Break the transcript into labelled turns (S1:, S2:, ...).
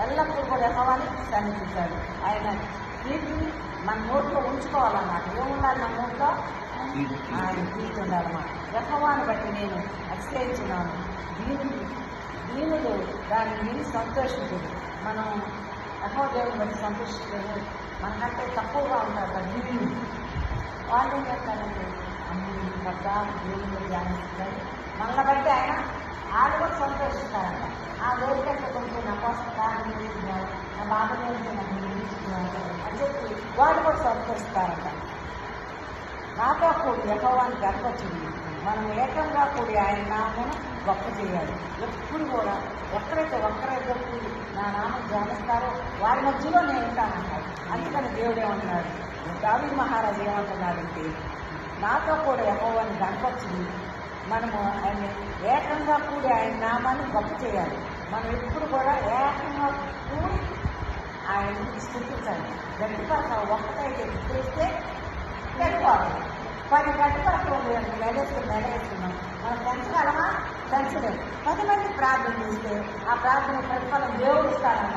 S1: ఎల్లప్పుడూ కూడా యెహోవాని సన్నిధించాడు. ఆయన కీర్తిని మన నోట్లో ఉంచుకోవాలన్నమాట. ఏముండాలి మన నోట్లో? ఆయన కీర్తి ఉండాలన్నమాట. యెహోవాని బట్టి నేను అతిశయించున్నాను, దీనులు దాన్ని విని సంతోషించదు. మనం యెహోవా దేవుని బట్టి సంతోషించలేదు. మనకంటే తక్కువగా ఉంటారు కదా దీనులు. వాళ్ళు ఏం చేస్తారంటే అన్ని పడ్డ దేవుని ధ్యానిస్తారు. మనల్ని బట్టి ఆయన వాళ్ళు కూడా సంతోషిస్తారంట. ఆ రోజుకంటే కొంచెం నా కోసం ప్రారంభించుకున్నారు, నా బాధలో ఉంటే నాకు నిర్మించుకున్నారు అని చెప్పి వాళ్ళు కూడా సంతోషిస్తారంట. నాతో కూడి యెహోవాని గర్వచుంది. మనం ఏకంగా కూడి ఆయన నామను గొప్ప చేయాలి. ఎప్పుడు కూడా ఎక్కడైతే ఒక్కరైతే కూడి నా నామం ధ్యానిస్తారో వారి మధ్యలో నేను ఉంటానంటాడు. అందుకని దేవుడు ఏమంటున్నాడు, దావీదు మహారాజు ఏమంటున్నాడంటే నాతో కూడా యెహోవాని గర్వచుంది. మనము ఆయన ఏకంగా కూడి ఆయన నామాన్ని గొప్ప చేయాలి. మనం ఎప్పుడు కూడా ఏకంగా కూడి ఆయన్ని స్థుతించాలి. గట్టిపరచాలి. ఒక్కటైతే చేస్తే గట్టిపోవాలి. 10 గట్టిపరచడం నెలవేస్తున్నాం. మనం పెంచగలమా? పెంచలేదు. 10 మంది ప్రార్థన చేస్తే ఆ ప్రార్థన ప్రతిఫలం దేవుడు ఇస్తారన్నమాట.